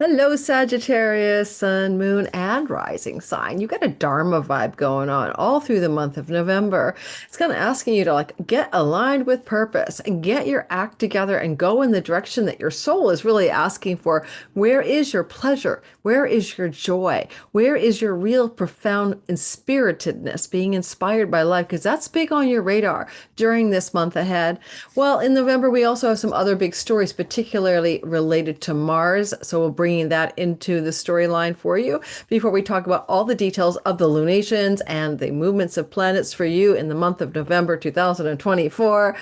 Hello, Sagittarius, sun, moon, and rising sign. You got a Dharma vibe going on all through the month of November. It's kind of asking you to get aligned with purpose and get your act together and go in the direction that your soul is really asking for. Where is your pleasure? Where is your joy? Where is your real profound inspiritedness, being inspired by life? Because that's big on your radar during this month ahead. Well, in November, we also have some other big stories, particularly related to Mars. So we'll bring that into the storyline for you before we talk about all the details of the lunations and the movements of planets for you in the month of November 2024.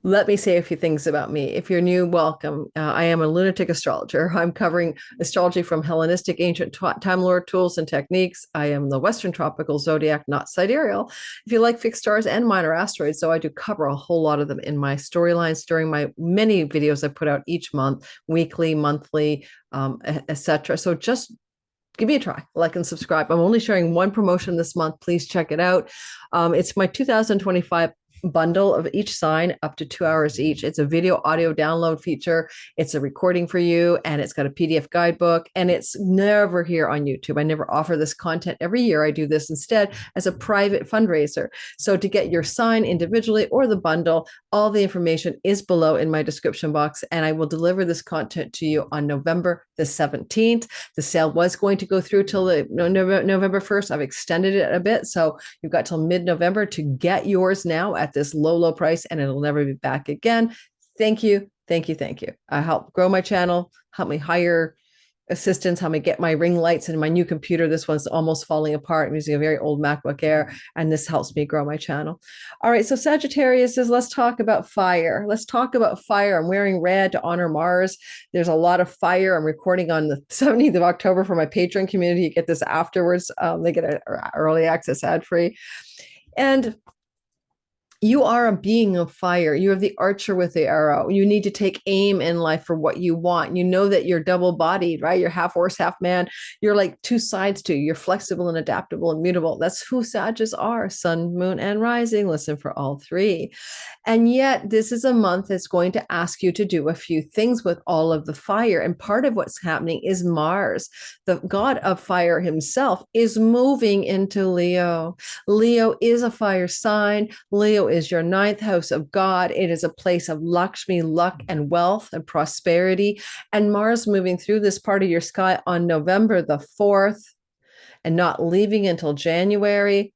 Let me say a few things about me. If you're new, welcome. I am a lunatic astrologer. I'm covering astrology from Hellenistic ancient time lore tools and techniques. I am the Western tropical zodiac, not sidereal. If you like fixed stars and minor asteroids, so I do cover a whole lot of them in my storylines during my many videos I put out each month, weekly, monthly, etc. So just give me a try, like and subscribe. I'm only sharing one promotion this month. Please check it out. It's my 2025 bundle of each sign, up to 2 hours each. It's a video audio download feature. It's a recording for you, and it's got a PDF guidebook, and it's never here on YouTube. I never offer this content every year. I do this instead as a private fundraiser. So to get your sign individually or the bundle, all the information is below in my description box, and I will deliver this content to you on November the 17th. The sale was going to go through till November 1st. I've extended it a bit, so you've got till mid-November to get yours now at this low price, and it'll never be back again. Thank you. Thank you. Thank you. I help grow my channel, help me hire assistants, help me get my ring lights and my new computer. This one's almost falling apart. I'm using a very old MacBook Air, and this helps me grow my channel. All right, so Sagittarius says, let's talk about fire. Let's talk about fire. I'm wearing red to honor Mars. There's a lot of fire. I'm recording on the 17th of October for my Patreon community. You get this afterwards. They get an early access ad-free. And you are a being of fire. You are the archer with the arrow. You need to take aim in life for what you want. You know that you're double bodied, right? You're half horse, half man. You're like two sides to you. You're flexible and adaptable and mutable. That's who Sages are, sun, moon, and rising. Listen for all three. And yet this is a month that's going to ask you to do a few things with all of the fire. And part of what's happening is Mars, the god of fire himself, is moving into Leo. Leo is a fire sign. Leo is your ninth house of God. It is a place of Lakshmi, luck, and wealth and prosperity. And Mars moving through this part of your sky on November the 4th and not leaving until January.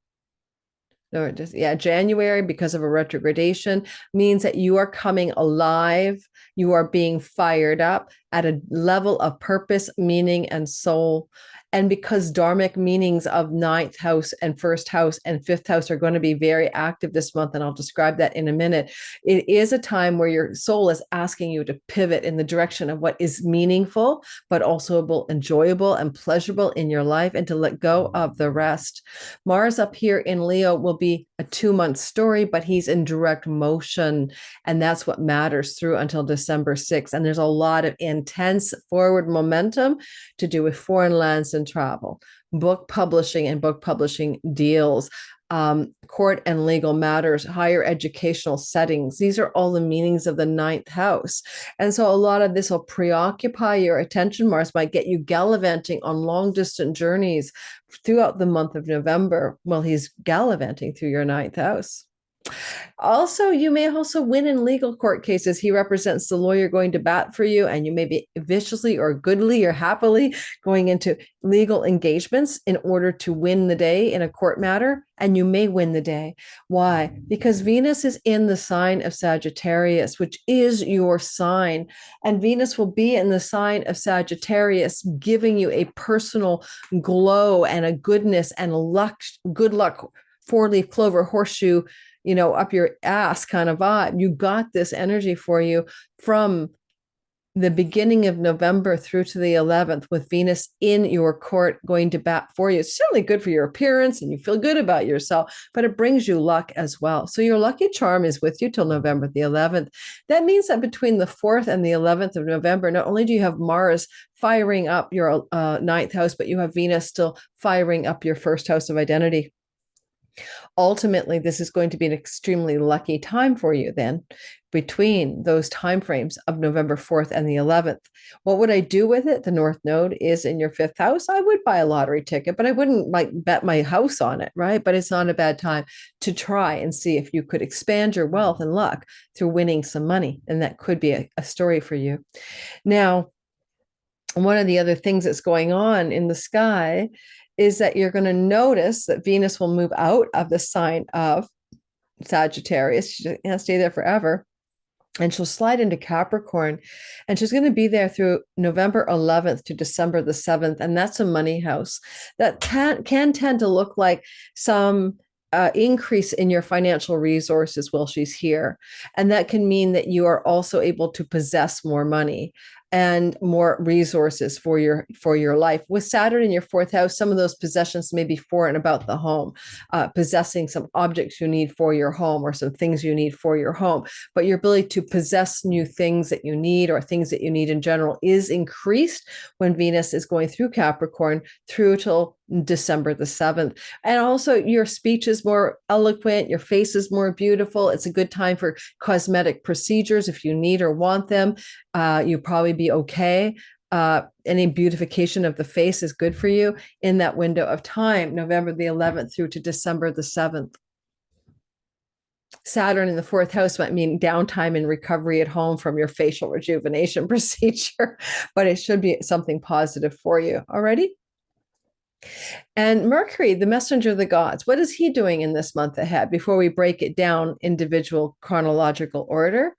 January, because of a retrogradation, means that you are coming alive. You are being fired up at a level of purpose, meaning, and soul. And because dharmic meanings of ninth house and first house and fifth house are going to be very active this month, and I'll describe that in a minute, it is a time where your soul is asking you to pivot in the direction of what is meaningful, but also enjoyable and pleasurable in your life, and to let go of the rest. Mars up here in Leo will be a 2-month story, but he's in direct motion, and that's what matters through until December 6th. And there's a lot of intense forward momentum to do with foreign lands and travel, book publishing and book publishing deals, court and legal matters, higher educational settings. These are all the meanings of the ninth house. And so a lot of this will preoccupy your attention. Mars might get you gallivanting on long distance journeys throughout the month of November while he's gallivanting through your ninth house. Also, you may also win in legal court cases. He represents the lawyer going to bat for you, and you may be viciously or goodly or happily going into legal engagements in order to win the day in a court matter, and you may win the day. Why? Because Venus is in the sign of Sagittarius, which is your sign, and Venus will be in the sign of Sagittarius, giving you a personal glow and a goodness and a luck, good luck, four-leaf clover, horseshoe, up your ass kind of vibe. You got this energy for you from the beginning of November through to the 11th, with Venus in your court going to bat for you. It's certainly good for your appearance and you feel good about yourself, but it brings you luck as well. So your lucky charm is with you till November the 11th. That means that between the 4th and the 11th of November, not only do you have Mars firing up your ninth house, but you have Venus still firing up your first house of identity. Ultimately, this is going to be an extremely lucky time for you then, between those time frames of November 4th and the 11th. What would I do with it? The North Node is in your fifth house. I would buy a lottery ticket, but I wouldn't like bet my house on it, right? But it's not a bad time to try and see if you could expand your wealth and luck through winning some money. And that could be a story for you. Now, one of the other things that's going on in the sky is that you're going to notice that Venus will move out of the sign of Sagittarius. She can't stay there forever. And she'll slide into Capricorn. And she's going to be there through November 11th to December the 7th. And that's a money house. That can tend to look like some increase in your financial resources while she's here. And that can mean that you are also able to possess more money and more resources for your life. With Saturn in your fourth house, some of those possessions may be for and about the home, possessing some objects you need for your home or some things you need for your home. But your ability to possess new things that you need or things that you need in general is increased when Venus is going through Capricorn through till December the 7th. And also your speech is more eloquent, your face is more beautiful. It's a good time for cosmetic procedures if you need or want them. You probably be okay. Any beautification of the face is good for you in that window of time, November the 11th through to December the 7th. Saturn in the fourth house might mean downtime and recovery at home from your facial rejuvenation procedure, but it should be something positive for you. Alrighty? And Mercury, the messenger of the gods, what is he doing in this month ahead before we break it down individual chronological order?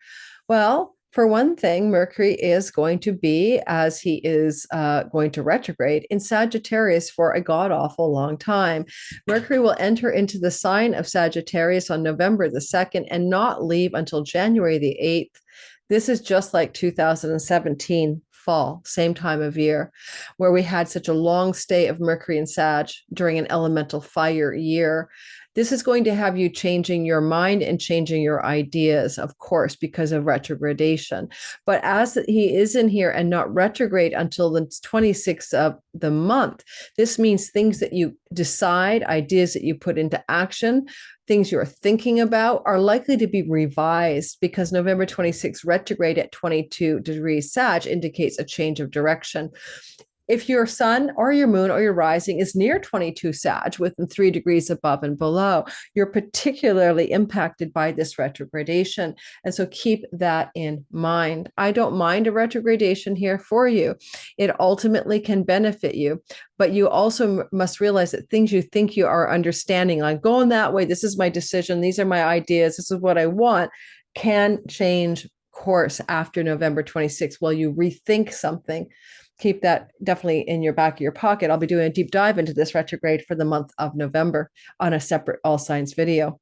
Well, for one thing, Mercury is going to be, as he is going to retrograde, in Sagittarius for a god-awful long time. Mercury will enter into the sign of Sagittarius on November the 2nd and not leave until January the 8th. This is just like 2017 fall, same time of year, where we had such a long stay of Mercury and Sag during an elemental fire year. This is going to have you changing your mind and changing your ideas, of course, because of retrogradation. But as he is in here and not retrograde until the 26th of the month, this means things that you decide, ideas that you put into action, things you're thinking about are likely to be revised because November 26th retrograde at 22 degrees Sag indicates a change of direction. If your sun or your moon or your rising is near 22 Sag within 3 degrees above and below, you're particularly impacted by this retrogradation. And so keep that in mind. I don't mind a retrogradation here for you. It ultimately can benefit you, but you also must realize that things you think you are understanding, like going that way, this is my decision, these are my ideas, this is what I want, can change course after November 26th while you rethink something. Keep that definitely in your back of your pocket. I'll be doing a deep dive into this retrograde for the month of November on a separate all signs video.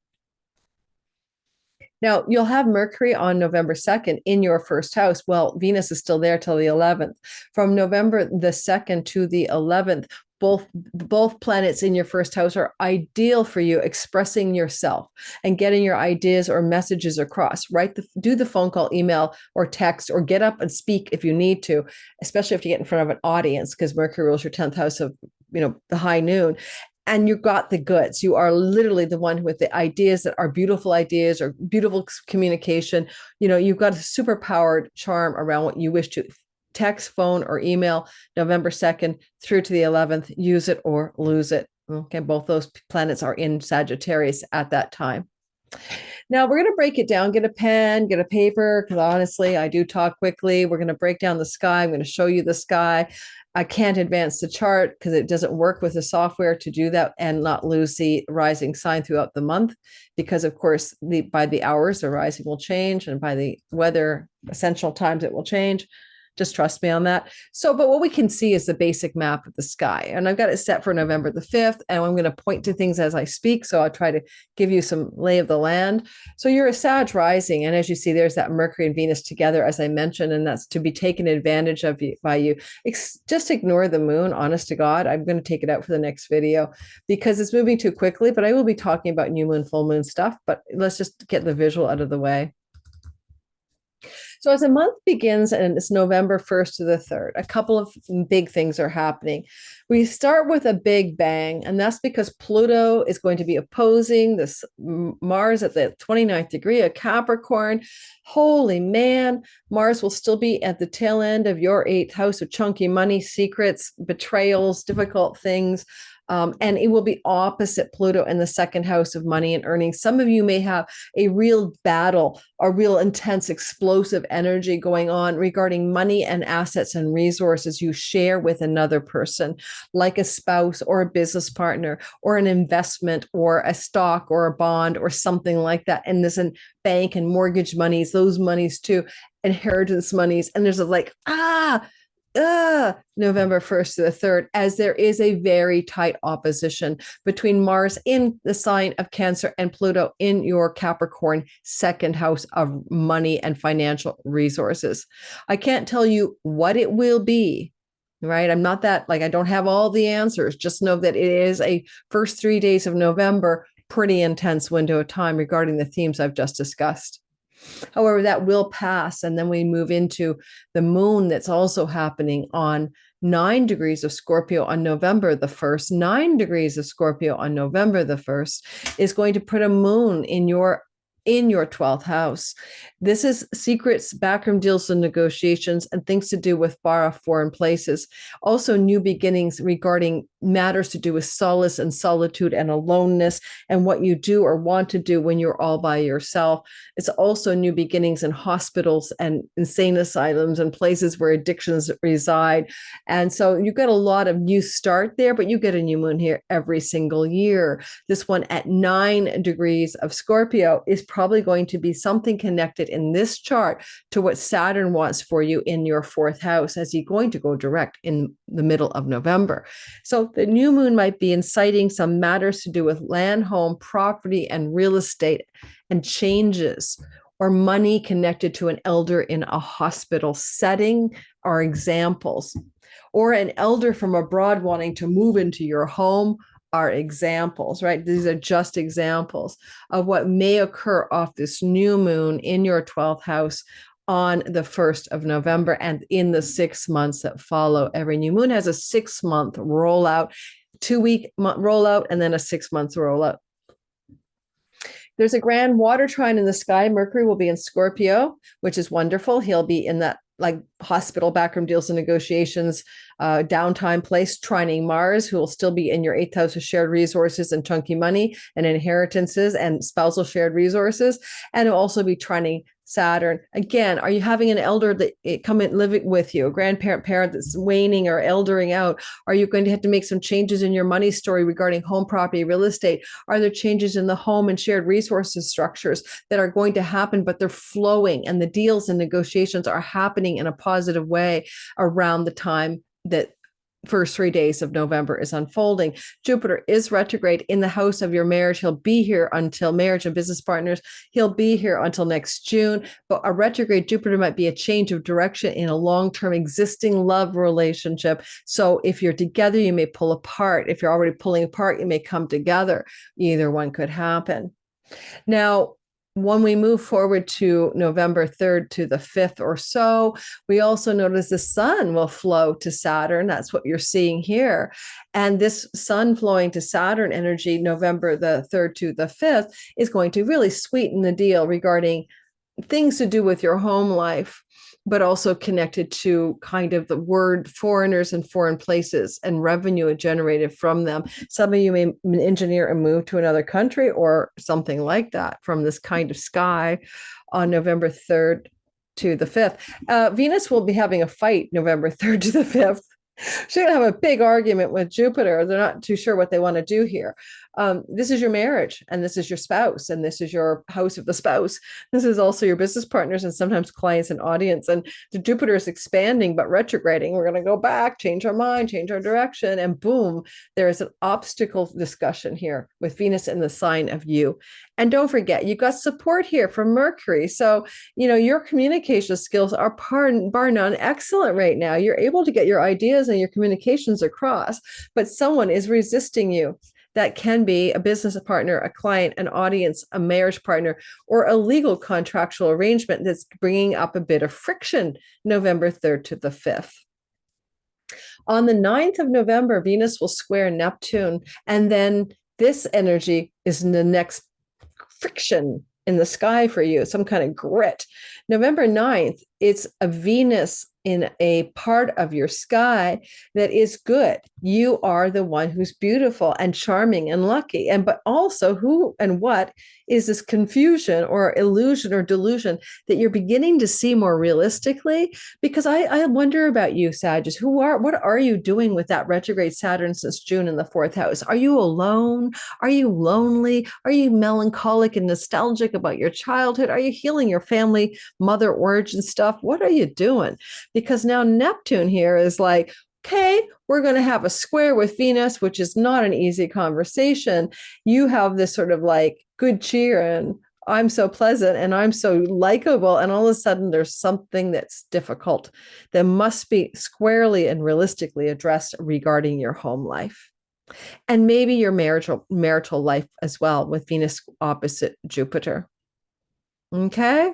Now, you'll have Mercury on November 2nd in your first house. Well, Venus is still there till the 11th. From November the 2nd to the 11th, both planets in your first house are ideal for you expressing yourself and getting your ideas or messages across. Do the phone call, email, or text, or get up and speak if you need to, especially if you get in front of an audience, because Mercury rules your 10th house of the high noon. And you got the goods. You are literally the one with the ideas that are beautiful ideas or beautiful communication. You've got a super powered charm around what you wish to text, phone, or email November 2nd through to the 11th. Use it or lose it. Okay, both those planets are in Sagittarius at that time. Now we're going to break it down. Get a pen, get a paper, because honestly, I do talk quickly. We're going to break down the sky. I'm going to show you the sky. I can't advance the chart because it doesn't work with the software to do that and not lose the rising sign throughout the month, because of course by the hours the rising will change, and by the weather essential times it will change. Just trust me on that. But what we can see is the basic map of the sky. And I've got it set for November the 5th, and I'm going to point to things as I speak. So I'll try to give you some lay of the land. So you're a Sag rising. And as you see, there's that Mercury and Venus together, as I mentioned, and that's to be taken advantage of by you. Just ignore the moon, honest to God. I'm going to take it out for the next video because it's moving too quickly, but I will be talking about new moon, full moon stuff. But let's just get the visual out of the way. So as a month begins and it's November 1st to the 3rd, a couple of big things are happening. We start with a big bang, and that's because Pluto is going to be opposing this Mars at the 29th degree of Capricorn. Holy man, Mars will still be at the tail end of your 8th house of chunky money, secrets, betrayals, difficult things. And it will be opposite Pluto in the 2nd house of money and earnings. Some of you may have a real battle, a real intense, explosive energy going on regarding money and assets and resources you share with another person, like a spouse or a business partner or an investment or a stock or a bond or something like that. And there's a bank and mortgage monies, those monies too, inheritance monies. And there's November 1st to the 3rd, as there is a very tight opposition between Mars in the sign of Cancer and Pluto in your Capricorn 2nd house of money and financial resources. I can't tell you what it will be, right? I'm not that, I don't have all the answers. Just know that it is a first 3 days of November, pretty intense window of time regarding the themes I've just discussed. However, that will pass. And then we move into the moon that's also happening on 9 degrees of Scorpio on November the 1st. 9 degrees of Scorpio on November the 1st is going to put a moon in your 12th house. This is secrets, backroom deals and negotiations, and things to do with far off foreign places. Also new beginnings regarding matters to do with solace and solitude and aloneness and what you do or want to do when you're all by yourself. It's also new beginnings in hospitals and insane asylums and places where addictions reside. And so you get a lot of new start there, but you get a new moon here every single year. This one at 9 degrees of Scorpio is probably going to be something connected in this chart to what Saturn wants for you in your 4th house, as he's going to go direct in the middle of November. So the new moon might be inciting some matters to do with land, home, property, and real estate and changes, or money connected to an elder in a hospital setting are examples, or an elder from abroad wanting to move into your home are examples, right? These are just examples of what may occur off this new moon in your 12th house on the 1st of November and in the 6 months that follow. Every new moon has a 6-month rollout, 2-week rollout, and then a 6-month rollout. There's a grand water trine in the sky. Mercury will be in Scorpio, which is wonderful. He'll be in that hospital, backroom deals and negotiations, downtime place, trining Mars, who will still be in your 8th house of shared resources and chunky money and inheritances and spousal shared resources. And it'll also be trining Saturn. Again, are you having an elder that come and live with you, a grandparent, parent that's waning or eldering out? Are you going to have to make some changes in your money story regarding home, property, real estate? Are there changes in the home and shared resources structures that are going to happen, but they're flowing and the deals and negotiations are happening in a positive way around the time that first 3 days of November is unfolding? Jupiter is retrograde in the house of your marriage. He'll be here until marriage and business partners. He'll be here until next June. But a retrograde Jupiter might be a change of direction in a long-term existing love relationship. So if you're together, you may pull apart. If you're already pulling apart, you may come together. Either one could happen. Now, when we move forward to November 3rd to the 5th or so, we also notice the sun will flow to Saturn. That's what you're seeing here. And this sun flowing to Saturn energy, November the 3rd to the 5th, is going to really sweeten the deal regarding things to do with your home life, but also connected to kind of the word foreigners and foreign places and revenue generated from them. Some of you may engineer a move to another country or something like that from this kind of sky on November 3rd to the 5th. Venus will be having a fight November 3rd to the 5th. She's going to have a big argument with Jupiter. They're not too sure what they want to do here. This is your marriage, and this is your spouse, and this is your house of the spouse. This is also your business partners and sometimes clients and audience. And the Jupiter is expanding, but retrograding. We're going to go back, change our mind, change our direction, and boom, there is an obstacle discussion here with Venus in the sign of you. And don't forget, you've got support here from Mercury. So, your communication skills are bar none excellent right now. You're able to get your ideas and your communications across, but someone is resisting you. That can be a business partner, a client, an audience, a marriage partner, or a legal contractual arrangement that's bringing up a bit of friction November 3rd to the 5th. On the 9th of November, Venus will square Neptune, and then this energy is in the next friction in the sky for you, some kind of grit. November 9th, it's a Venus in a part of your sky that is good. You are the one who's beautiful and charming and lucky. And but also who and what is this confusion or illusion or delusion that you're beginning to see more realistically? Because I wonder about you, Sagittarius. What are you doing with that retrograde Saturn since June in the 4th house? Are you alone? Are you lonely? Are you melancholic and nostalgic about your childhood? Are you healing your family, mother origin stuff? What are you doing? Because now Neptune here is like, okay, we're going to have a square with Venus, which is not an easy conversation. You have this sort of like good cheer and I'm so pleasant and I'm so likable. And all of a sudden there's something that's difficult that must be squarely and realistically addressed regarding your home life. And maybe your marital life as well, with Venus opposite Jupiter. Okay.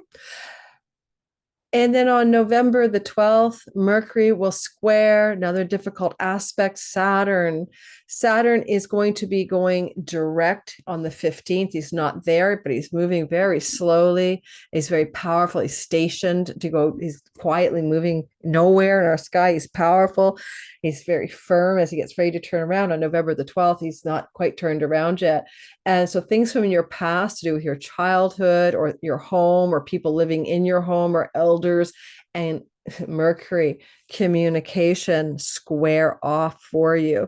And then on November the 12th, Mercury will square another difficult aspect, Saturn. Saturn is going to be going direct on the 15th. He's not there, but he's moving very slowly. He's very powerful. He's stationed to go. He's quietly moving nowhere in our sky. He's powerful. He's very firm as he gets ready to turn around on November the 12th. He's not quite turned around yet. And so things from your past to do with your childhood or your home or people living in your home or elders and Mercury communication square off for you.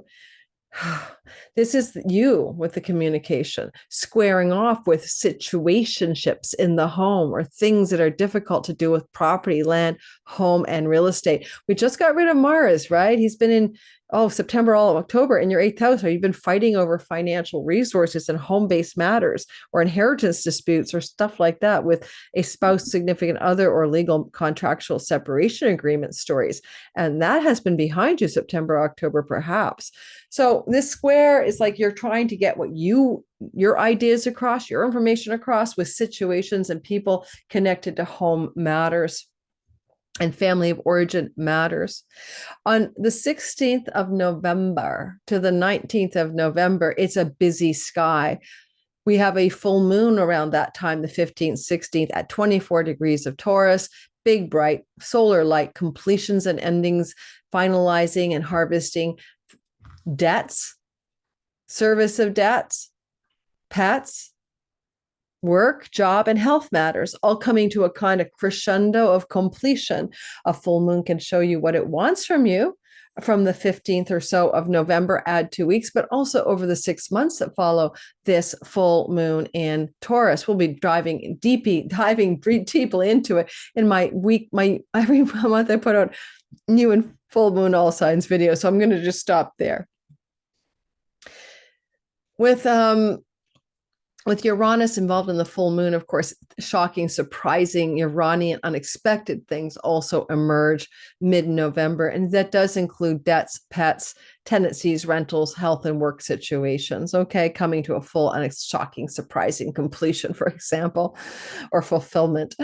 This is you with the communication, squaring off with situationships in the home or things that are difficult to do with property, land, home, and real estate. We just got rid of Mars, right? He's been in September, all of October in your 8th house. Or you've been fighting over financial resources and home-based matters or inheritance disputes or stuff like that with a spouse, significant other, or legal contractual separation agreement stories. And that has been behind you September, October, perhaps. So this square is like you're trying to get your ideas across, your information across with situations and people connected to home matters and family of origin matters. On the 16th of November to the 19th of November, it's a busy sky. We have a full moon around that time, the 15th, 16th at 24 degrees of Taurus, big, bright solar light, completions and endings, finalizing and harvesting debts, service of debts, pets, work, job, and health matters, all coming to a kind of crescendo of completion. A full moon can show you what it wants from you from the 15th or so of November, add 2 weeks, but also over the 6 months that follow this full moon in Taurus. We'll be diving deeply into it in my every month I put out new and full moon all signs video. So I'm going to just stop there. With Uranus involved in the full moon, of course, shocking, surprising, Uranian, unexpected things also emerge mid-November. And that does include debts, pets, tenancies, rentals, health, and work situations, okay, coming to a full and shocking, surprising completion, for example, or fulfillment.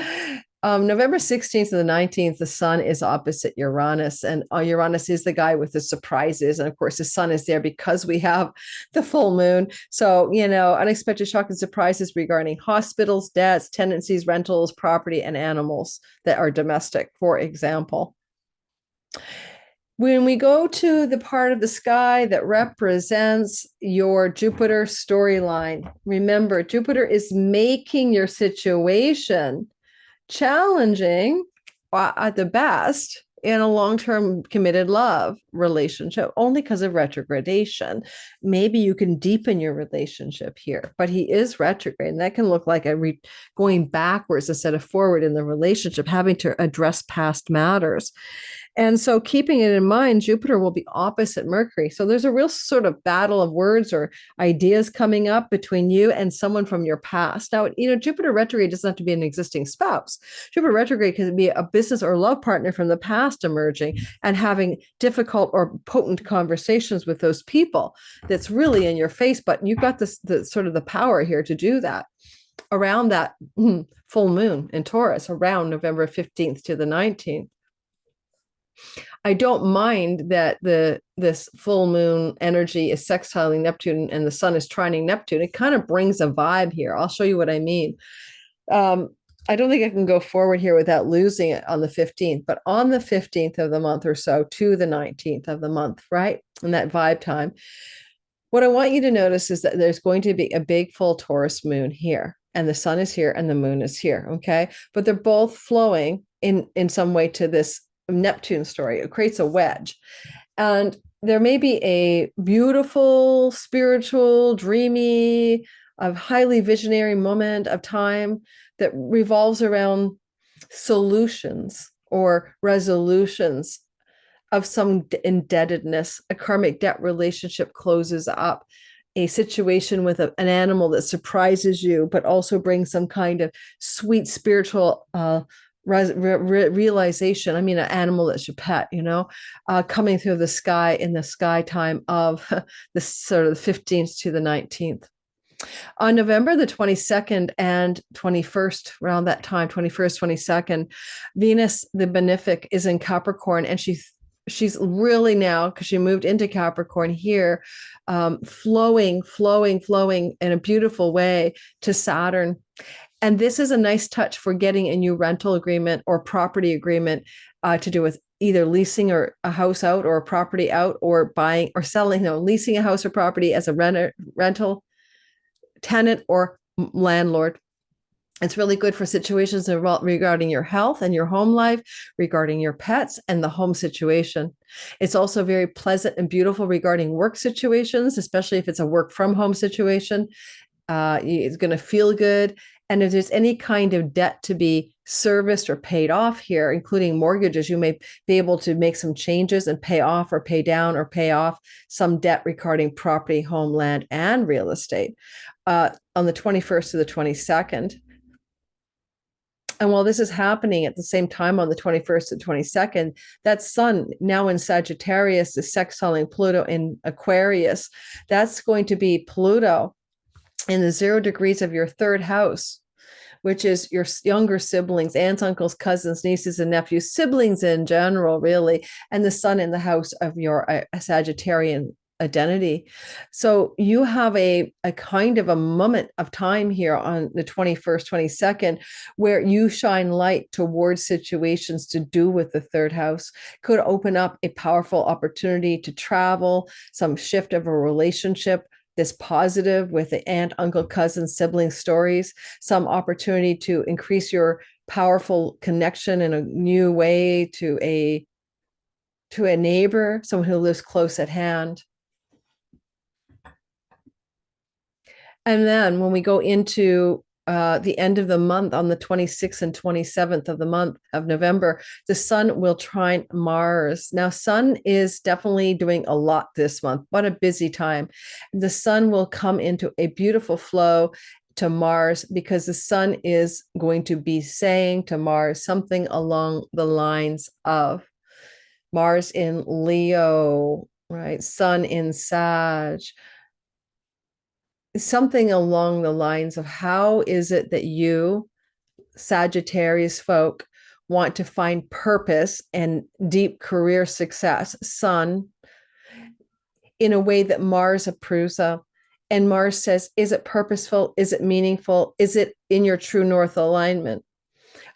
November 16th to the 19th, the sun is opposite Uranus, and Uranus is the guy with the surprises. And of course, the sun is there because we have the full moon. So, unexpected shock and surprises regarding hospitals, debts, tenancies, rentals, property, and animals that are domestic, for example. When we go to the part of the sky that represents your Jupiter storyline, remember, Jupiter is making your situation challenging at the best in a long-term committed love relationship, only because of retrogradation. Maybe you can deepen your relationship here, but he is retrograde, and that can look like going backwards instead of forward in the relationship, having to address past matters. And so keeping it in mind, Jupiter will be opposite Mercury. So there's a real sort of battle of words or ideas coming up between you and someone from your past. Now, Jupiter retrograde doesn't have to be an existing spouse. Jupiter retrograde can be a business or love partner from the past emerging and having difficult or potent conversations with those people that's really in your face. But you've got the sort of the power here to do that around that full moon in Taurus, around November 15th to the 19th. I don't mind that this full moon energy is sextiling Neptune and the sun is trining Neptune. It kind of brings a vibe here. I'll show you what I mean. I don't think I can go forward here without losing it on the 15th, but on the 15th of the month or so to the 19th of the month, right? In that vibe time, what I want you to notice is that there's going to be a big full Taurus moon here, and the sun is here and the moon is here, okay? But they're both flowing in some way to this Neptune story. It creates a wedge. And there may be a beautiful, spiritual, dreamy, a highly visionary moment of time that revolves around solutions or resolutions of some indebtedness. A karmic debt relationship closes up. A situation with an animal that surprises you, but also brings some kind of sweet spiritual realization. I mean, an animal that's your pet, coming through the sky in the sky time of the sort of the 15th to the 19th. On November the 22nd and 21st, around that time, 21st, 22nd, Venus, the benefic, is in Capricorn, and she's really now, because she moved into Capricorn here, flowing in a beautiful way to Saturn. And this is a nice touch for getting a new rental agreement or property agreement to do with either leasing or a house out or a property out, or buying or selling, leasing a house or property as a rental tenant or landlord. It's really good for situations regarding your health and your home life, regarding your pets and the home situation. It's also very pleasant and beautiful regarding work situations, especially if it's a work from home situation. It's going to feel good. And if there's any kind of debt to be serviced or paid off here, including mortgages, you may be able to make some changes and pay off or pay down or pay off some debt regarding property, home, land, and real estate on the 21st to the 22nd. And while this is happening at the same time on the 21st to 22nd, that sun now in Sagittarius is sextiling Pluto in Aquarius. That's going to be Pluto in the 0 degrees of your third house, which is your younger siblings, aunts, uncles, cousins, nieces, and nephews, siblings in general, really, and the sun in the house of your Sagittarian identity. So you have a kind of a moment of time here on the 21st, 22nd, where you shine light towards situations to do with the third house. Could open up a powerful opportunity to travel, some shift of a relationship that's positive with the aunt, uncle, cousin, sibling stories, some opportunity to increase your powerful connection in a new way to a neighbor, someone who lives close at hand. And then when we go into the end of the month on the 26th and 27th of the month of November, the sun will trine Mars. Now, sun is definitely doing a lot this month. What a busy time. The sun will come into a beautiful flow to Mars because the sun is going to be saying to Mars something along the lines of Mars in Leo, right? Sun in Sag. Something along the lines of how is it that you, Sagittarius folk, want to find purpose and deep career success, sun, in a way that Mars approves of. And Mars says, is it purposeful? Is it meaningful? Is it in your true north alignment?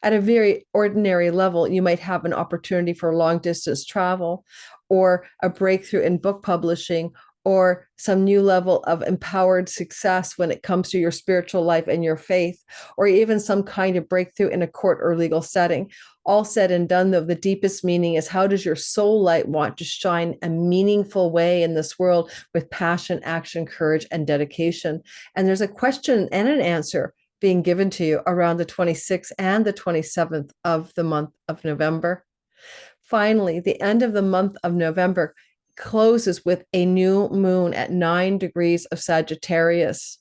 At a very ordinary level, you might have an opportunity for long distance travel or a breakthrough in book publishing or some new level of empowered success when it comes to your spiritual life and your faith, or even some kind of breakthrough in a court or legal setting. All said and done, though, the deepest meaning is how does your soul light want to shine a meaningful way in this world with passion, action, courage, and dedication? And there's a question and an answer being given to you around the 26th and the 27th of the month of November. Finally, the end of the month of November closes with a new moon at 9 degrees of Sagittarius.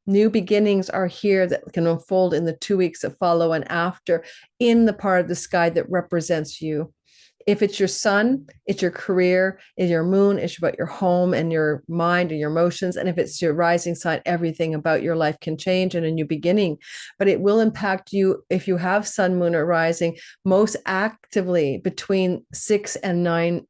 New beginnings are here that can unfold in the 2 weeks that follow and after in the part of the sky that represents you. If it's your sun, it's your career. If your moon, it's about your home and your mind and your emotions. And if it's your rising sign, everything about your life can change and a new beginning. But it will impact you if you have sun, moon, or rising most actively between 6 and 9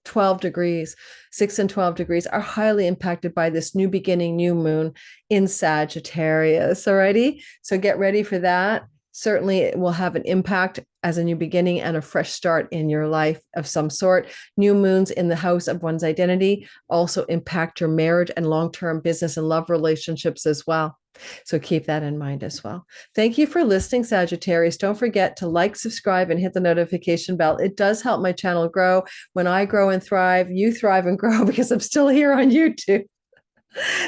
12 degrees, 6 and 12 degrees are highly impacted by this new beginning, new moon in Sagittarius. Alrighty. So get ready for that. Certainly it will have an impact as a new beginning and a fresh start in your life of some sort. New moons in the house of one's identity also impact your marriage and long-term business and love relationships as well. So keep that in mind as well. Thank you for listening, Sagittarius. Don't forget to like, subscribe, and hit the notification bell. It does help my channel grow. When I grow and thrive, you thrive and grow because I'm still here on YouTube.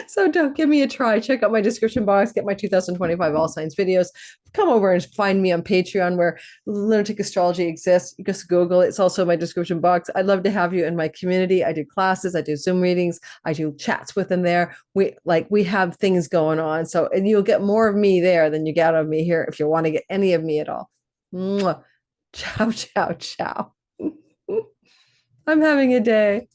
So don't give me a try. Check out my description box, get my 2025 All Signs videos. Come over and find me on Patreon where Lunatic Astrology exists. You just Google it. It's also my description box. I'd love to have you in my community. I do classes, I do Zoom readings, I do chats with them there. We have things going on. So, and you'll get more of me there than you get of me here if you want to get any of me at all. Mwah. Ciao, ciao, ciao. I'm having a day.